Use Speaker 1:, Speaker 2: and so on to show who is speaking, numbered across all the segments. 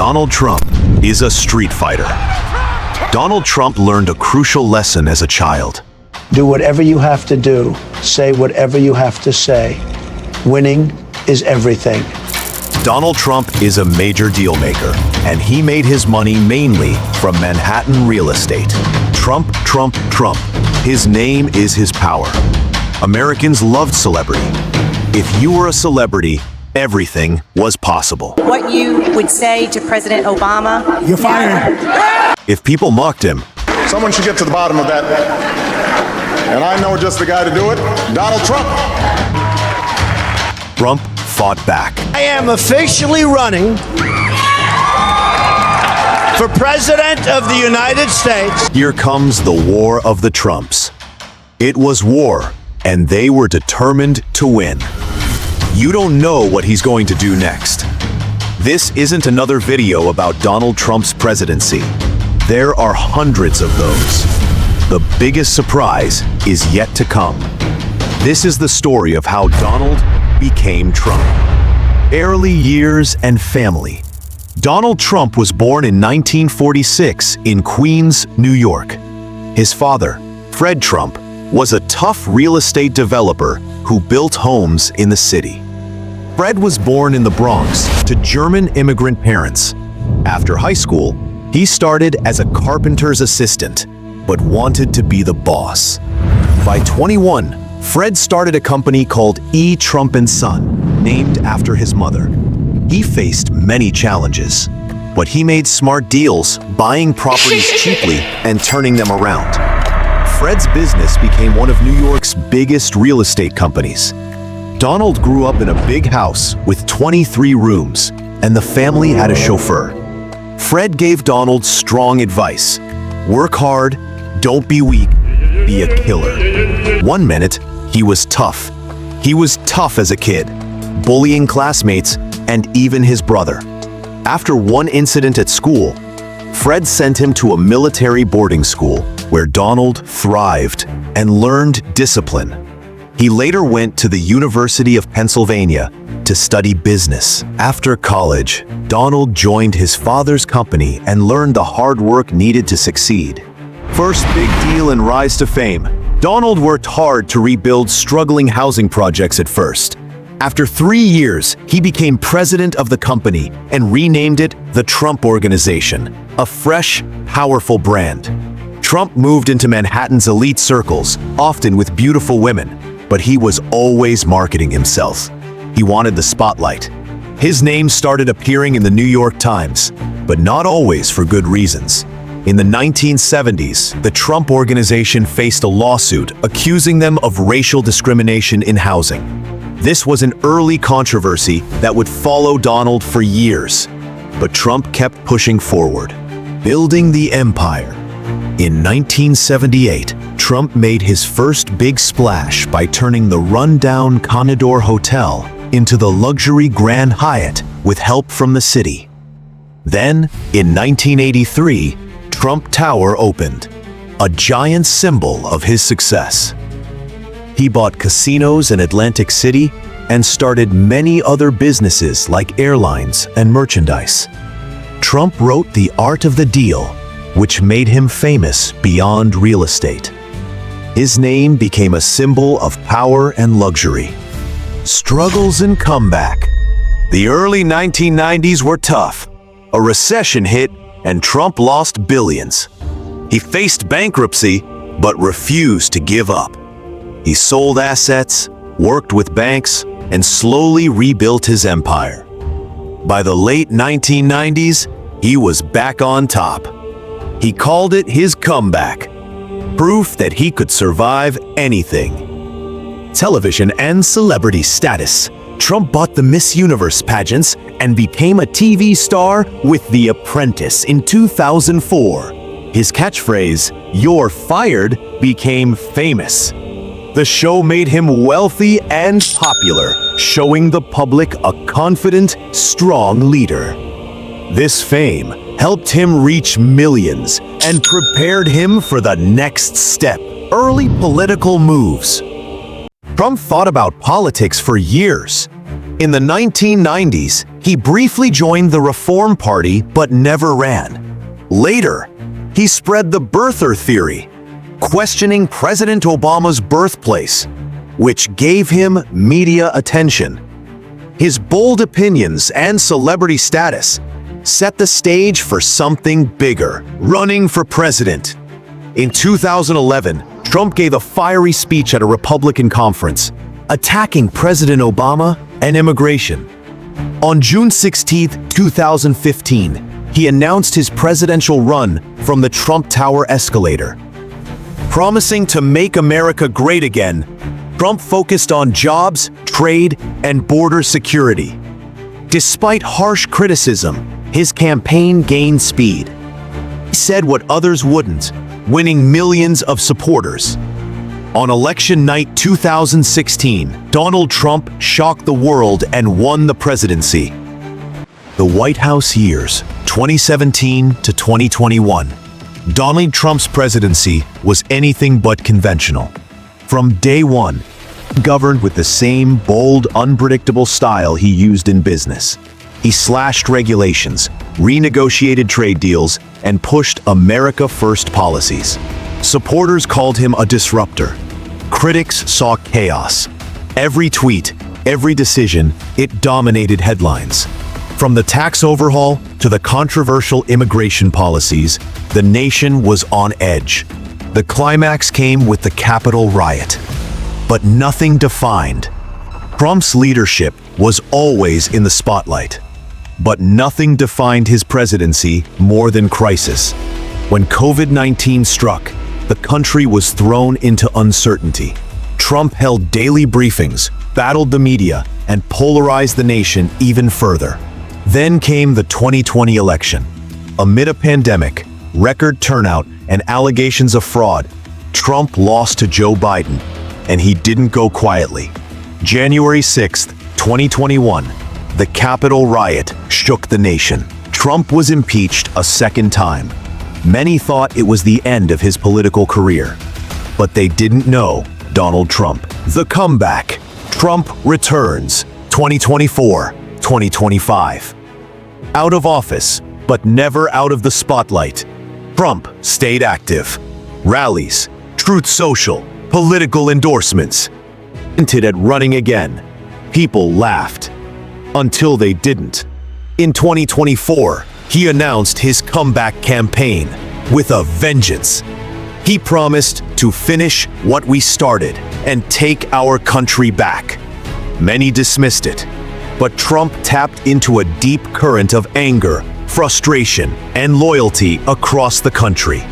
Speaker 1: Donald Trump is a street fighter. Donald Trump learned a crucial lesson as a child.
Speaker 2: Do whatever you have to do. Say whatever you have to say. Winning is everything.
Speaker 1: Donald Trump is a major deal maker, and he made his money mainly from Manhattan real estate. Trump, Trump, Trump. His name is his power. Americans loved celebrity. If you were a celebrity, everything was possible.
Speaker 3: What you would say to President Obama?
Speaker 4: You're fired.
Speaker 1: If people mocked him,
Speaker 5: someone should get to the bottom of that. And I know just the guy to do it, Donald Trump.
Speaker 1: Trump fought back.
Speaker 2: I am officially running for President of the United States.
Speaker 1: Here comes the war of the Trumps. It was war, and they were determined to win. You don't know what he's going to do next. This isn't another video about Donald Trump's presidency. There are hundreds of those. The biggest surprise is yet to come. This is the story of how Donald became Trump. Early years and family. Donald Trump was born in 1946 in Queens, New York. His father, Fred Trump, was a tough real estate developer who built homes in the city. Fred was born in the Bronx to German immigrant parents. After high school, he started as a carpenter's assistant, but wanted to be the boss. By 21, Fred started a company called E. Trump & Son, named after his mother. He faced many challenges, but he made smart deals, buying properties cheaply and turning them around. Fred's business became one of New York's biggest real estate companies. Donald grew up in a big house with 23 rooms, and the family had a chauffeur. Fred gave Donald strong advice. Work hard, don't be weak, be a killer. One minute, he was tough. He was tough as a kid, bullying classmates and even his brother. After one incident at school, Fred sent him to a military boarding school where Donald thrived and learned discipline. He later went to the University of Pennsylvania to study business. After college, Donald joined his father's company and learned the hard work needed to succeed. First big deal and rise to fame. Donald worked hard to rebuild struggling housing projects at first. After 3 years, he became president of the company and renamed it the Trump Organization, a fresh, powerful brand. Trump moved into Manhattan's elite circles, often with beautiful women, but he was always marketing himself. He wanted the spotlight. His name started appearing in the New York Times, but not always for good reasons. In the 1970s, the Trump Organization faced a lawsuit accusing them of racial discrimination in housing. This was an early controversy that would follow Donald for years, but Trump kept pushing forward, building the empire. In 1978, Trump made his first big splash by turning the rundown Commodore Hotel into the luxury Grand Hyatt with help from the city. Then, in 1983, Trump Tower opened, a giant symbol of his success. He bought casinos in Atlantic City and started many other businesses like airlines and merchandise. Trump wrote The Art of the Deal, which made him famous beyond real estate. His name became a symbol of power and luxury. Struggles and comeback. The early 1990s were tough. A recession hit and Trump lost billions. He faced bankruptcy, but refused to give up. He sold assets, worked with banks, and slowly rebuilt his empire. By the late 1990s, he was back on top. He called it his comeback, proof that he could survive anything. Television and celebrity status. Trump bought the Miss Universe pageants and became a TV star with The Apprentice in 2004. His catchphrase, "You're fired," became famous. The show made him wealthy and popular, showing the public a confident, strong leader. This fame helped him reach millions and prepared him for the next step, early political moves. Trump thought about politics for years. In the 1990s, he briefly joined the Reform Party but never ran. Later, he spread the birther theory, questioning President Obama's birthplace, which gave him media attention. His bold opinions and celebrity status set the stage for something bigger, running for president. In 2011, Trump gave a fiery speech at a Republican conference, attacking President Obama and immigration. On June 16, 2015, he announced his presidential run from the Trump Tower escalator. Promising to make America great again, Trump focused on jobs, trade, and border security. Despite harsh criticism, his campaign gained speed. He said what others wouldn't, winning millions of supporters. On election night 2016, Donald Trump shocked the world and won the presidency. The White House years, 2017 to 2021. Donald Trump's presidency was anything but conventional. From day one, governed with the same bold, unpredictable style he used in business. He slashed regulations, renegotiated trade deals, and pushed America First policies. Supporters called him a disruptor. Critics saw chaos. Every tweet, every decision, it dominated headlines. From the tax overhaul to the controversial immigration policies, the nation was on edge. The climax came with the Capitol riot. But nothing defined. Trump's leadership was always in the spotlight. But nothing defined his presidency more than crisis. When COVID-19 struck, the country was thrown into uncertainty. Trump held daily briefings, battled the media, and polarized the nation even further. Then came the 2020 election. Amid a pandemic, record turnout, and allegations of fraud, Trump lost to Joe Biden, and he didn't go quietly. January 6, 2021, the Capitol riot shook the nation. Trump was impeached a second time. Many thought it was the end of his political career. But they didn't know Donald Trump. The comeback. Trump returns. 2024-2025. Out of office, but never out of the spotlight. Trump stayed active. Rallies, Truth Social, political endorsements. Hinted at running again. People laughed. Until they didn't. In 2024, he announced his comeback campaign with a vengeance. He promised to finish what we started and take our country back. Many dismissed it, but Trump tapped into a deep current of anger, frustration, and loyalty across the country.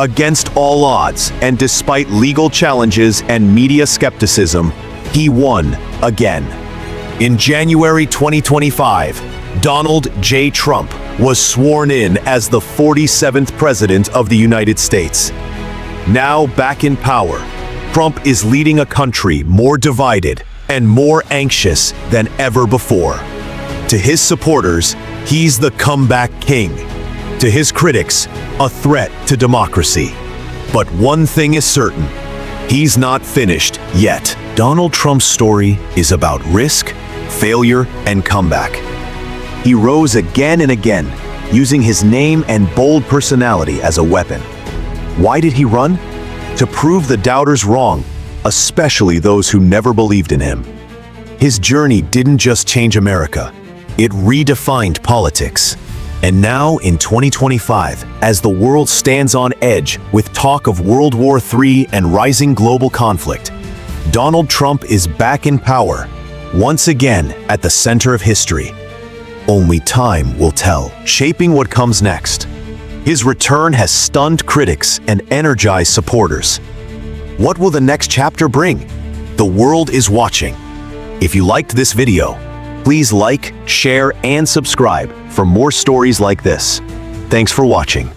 Speaker 1: Against all odds, and despite legal challenges and media skepticism, he won again. In January 2025, Donald J. Trump was sworn in as the 47th President of the United States. Now back in power, Trump is leading a country more divided and more anxious than ever before. To his supporters, he's the comeback king. To his critics, a threat to democracy. But one thing is certain, he's not finished yet. Donald Trump's story is about risk, failure, and comeback. He rose again and again, using his name and bold personality as a weapon. Why did he run? To prove the doubters wrong, especially those who never believed in him. His journey didn't just change America, it redefined politics. And now, in 2025, as the world stands on edge with talk of World War III and rising global conflict, Donald Trump is back in power, once again at the center of history. Only time will tell, shaping what comes next. His return has stunned critics and energized supporters. What will the next chapter bring? The world is watching. If you liked this video, please like, share, and subscribe for more stories like this. Thanks for watching.